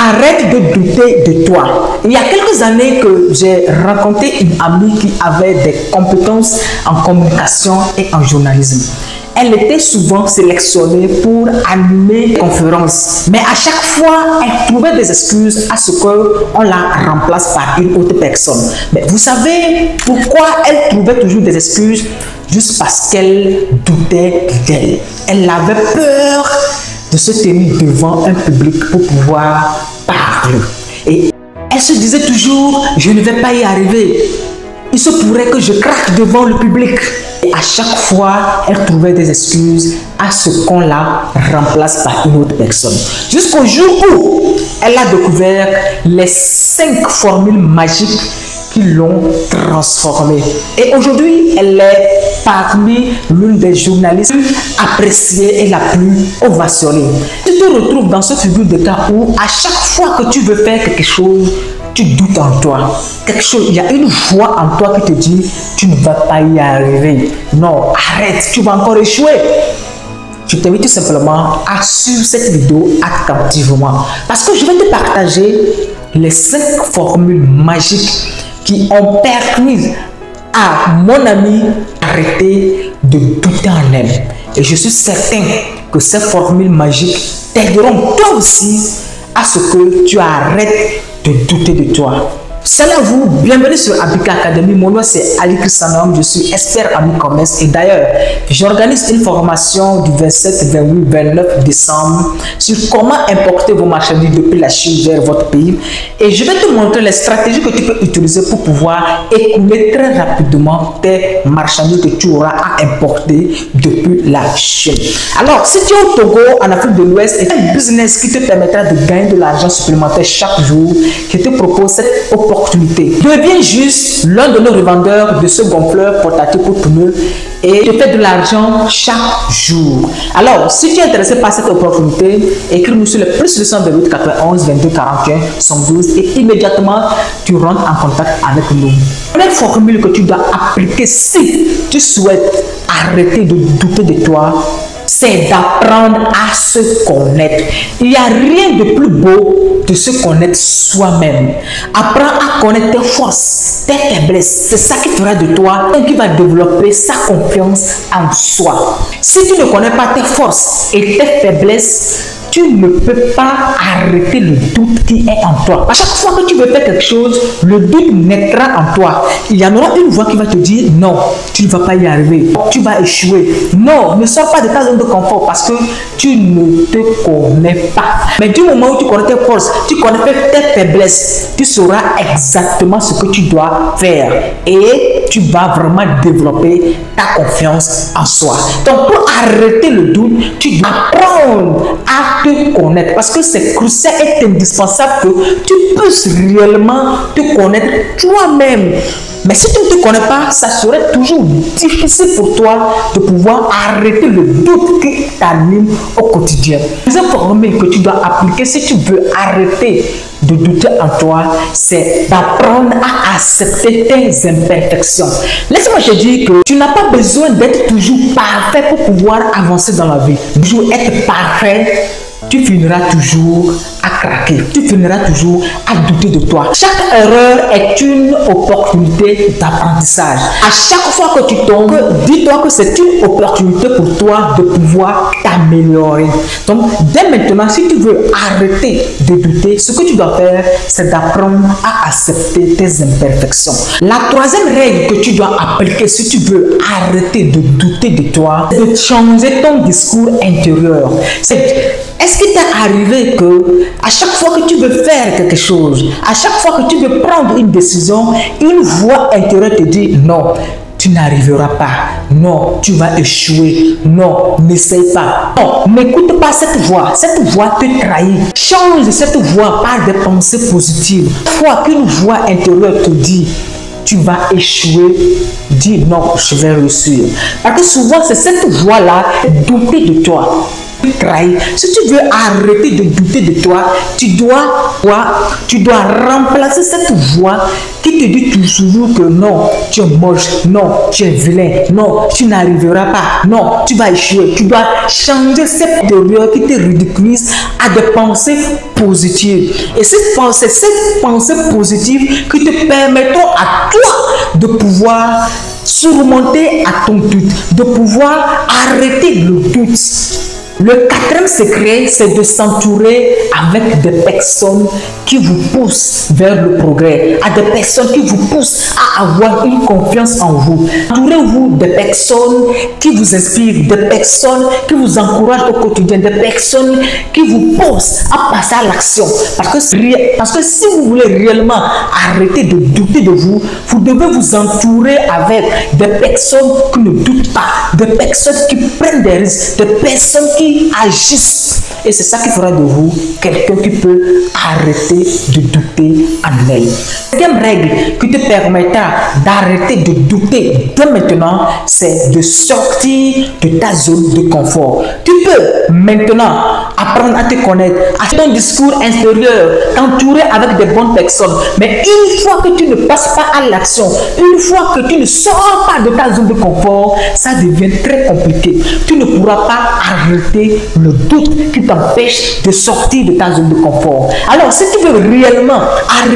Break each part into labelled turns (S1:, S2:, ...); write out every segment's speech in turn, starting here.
S1: Arrête de douter de toi. Il y a quelques années que j'ai rencontré une amie qui avait des compétences en communication et en journalisme. Elle était souvent sélectionnée pour animer des conférences. Mais à chaque fois, elle trouvait des excuses à ce qu'on la remplace par une autre personne. Mais vous savez pourquoi elle trouvait toujours des excuses? Juste parce qu'elle doutait d'elle. Elle avait peur de se tenir devant un public pour pouvoir parler. Et elle se disait toujours, je ne vais pas y arriver. Il se pourrait que je craque devant le public. Et à chaque fois, elle trouvait des excuses à ce qu'on la remplace par une autre personne. Jusqu'au jour où elle a découvert les 5 formules magiques qui l'ont transformée. Et aujourd'hui, elle est parmi l'une des journalistes plus appréciées et la plus ovationnée. Tu te retrouves dans ce figure de cas où à chaque fois que tu veux faire quelque chose, tu doutes en toi. Quelque chose, il y a une voix en toi qui te dit, tu ne vas pas y arriver. Non, arrête, tu vas encore échouer. Je t'invite tout simplement à suivre cette vidéo attentivement. Parce que je vais te partager les 5 formules magiques qui ont permis à mon ami d'arrêter de douter en elle. Et je suis certain que ces formules magiques t'aideront toi aussi à ce que tu arrêtes de douter de toi. Salut à vous, bienvenue sur Abika Academy. Mon nom c'est Ali Christianam, je suis expert en e-commerce et d'ailleurs j'organise une formation du 27, 28, 29 décembre sur comment importer vos marchandises depuis la Chine vers votre pays et je vais te montrer les stratégies que tu peux utiliser pour pouvoir écouler très rapidement tes marchandises que tu auras à importer depuis la Chine. Alors si tu es au Togo, en Afrique de l'Ouest, et un business qui te permettra de gagner de l'argent supplémentaire chaque jour, je te propose cette opportunité. Deviens juste l'un de nos revendeurs de ce gonfleur portatif pour pneus et tu fais de l'argent chaque jour. Alors, si tu es intéressé par cette opportunité, écris-nous sur le plus 228 91 22 41 112 et immédiatement tu rentres en contact avec nous. La formule que tu dois appliquer si tu souhaites arrêter de douter de toi, c'est d'apprendre à se connaître. Il n'y a rien de plus beau de se connaître soi-même. Apprends à connaître tes forces, tes faiblesses. C'est ça qui fera de toi un qui va développer sa confiance en soi. Si tu ne connais pas tes forces et tes faiblesses, tu ne peux pas arrêter le doute qui est en toi. À chaque fois que tu veux faire quelque chose, le doute naîtra en toi. Il y en aura une voix qui va te dire non, tu ne vas pas y arriver, tu vas échouer. Non, ne sors pas de ta zone de confort parce que tu ne te connais pas. Mais du moment où tu connais tes forces, tu connais tes faiblesses, tu sauras exactement ce que tu dois faire et tu vas vraiment développer ta confiance en soi. Donc pour arrêter le doute, tu dois apprendre à te connaître parce que c'est crucial et indispensable que tu puisses réellement te connaître toi-même. Mais si tu ne te connais pas, ça serait toujours difficile pour toi de pouvoir arrêter le doute qui t'anime au quotidien. Les formules que tu dois appliquer si tu veux arrêter de douter en toi, c'est d'apprendre à accepter tes imperfections. Laisse-moi te dire que tu n'as pas besoin d'être toujours parfait pour pouvoir avancer dans la vie. Toujours être parfait, tu finiras toujours à craquer. Tu finiras toujours à douter de toi. Chaque erreur est une opportunité d'apprentissage. À chaque fois que tu tombes, dis-toi que c'est une opportunité pour toi de pouvoir t'améliorer. Donc, dès maintenant, si tu veux arrêter de douter, ce que tu dois faire, c'est d'apprendre à accepter tes imperfections. La troisième règle que tu dois appliquer si tu veux arrêter de douter de toi, c'est de changer ton discours intérieur. Est-ce qu'il t'est arrivé que à chaque fois que tu veux faire quelque chose, à chaque fois que tu veux prendre une décision, une voix intérieure te dit non, tu n'arriveras pas, non, tu vas échouer, non, n'essaye pas, non, n'écoute pas cette voix te trahit. Change cette voix par des pensées positives. Une fois qu'une voix intérieure te dit tu vas échouer, dis non, je vais réussir. Parce que souvent, c'est cette voix-là, douter de toi. trahir, si tu veux arrêter de douter de toi, tu dois remplacer cette voix qui te dit toujours que non, tu es moche, non, tu es vilain, non, tu n'arriveras pas, non, tu vas échouer. Tu dois changer cette théorie qui te ridiculise à des pensées positives. Et cette pensée positive qui te permettront à toi de pouvoir surmonter à ton doute, de pouvoir arrêter le doute. Le quatrième secret, c'est de s'entourer avec des personnes qui vous poussent vers le progrès, à des personnes qui vous poussent à avoir une confiance en vous. Entourez-vous des personnes qui vous inspirent, des personnes qui vous encouragent au quotidien, des personnes qui vous poussent à passer à l'action. Parce que si vous voulez réellement arrêter de douter de vous, vous devez vous entourer avec des personnes qui ne doutent pas, des personnes qui prennent des risques, des personnes qui agissent. Et c'est ça qui fera de vous quelqu'un qui peut arrêter de douter en elle. La deuxième règle qui te permettra d'arrêter de douter dès maintenant, c'est de sortir de ta zone de confort. Tu peux maintenant apprendre à te connaître, à ton discours intérieur, t'entourer avec des bonnes personnes. Mais une fois que tu ne passes pas à l'action, une fois que tu ne sors pas de ta zone de confort, ça devient très compliqué. Tu ne pourras pas arrêter le doute qui t'empêche de sortir de ta zone de confort. Alors, si tu veux réellement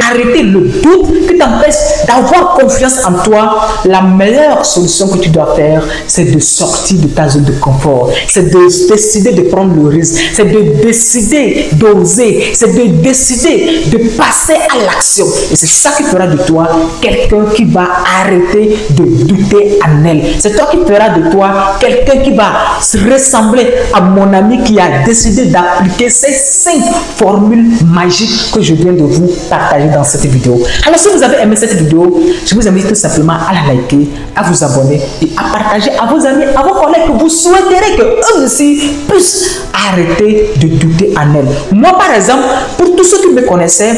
S1: arrêter le doute qui t'empêche d'avoir confiance en toi, la meilleure solution que tu dois faire, c'est de sortir de ta zone de confort. C'est de décider de prendre le risque. C'est de décider d'oser. C'est de décider de passer à l'action. Et c'est ça qui fera de toi quelqu'un qui va arrêter de douter en elle. C'est toi qui fera de toi quelqu'un qui va se ressembler à mon ami qui a décidé d'appliquer ces 5 formules magiques que je viens de vous partager dans cette vidéo. Alors, si vous avez aimé cette vidéo, je vous invite tout simplement à la liker, à vous abonner et à partager à vos amis, à vos collègues que vous souhaiterez que eux aussi puissent arrêter de douter en elles. Moi, par exemple, pour tous ceux qui me connaissaient,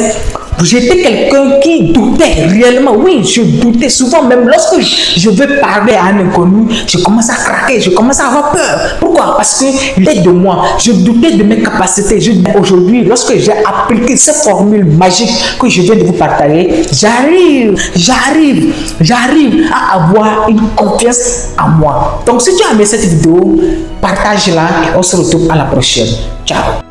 S1: j'étais quelqu'un qui doutait réellement. Oui, je doutais souvent, même lorsque je veux parler à un inconnu, je commence à craquer, je commence à avoir peur. Pourquoi? Parce que l'aide de moi, je doutais de mes capacités. Aujourd'hui, lorsque j'ai appliqué cette formule magique que je viens de vous partager, j'arrive à avoir une confiance en moi. Donc, si tu as aimé cette vidéo, partage-la et on se retrouve à la prochaine. Ciao.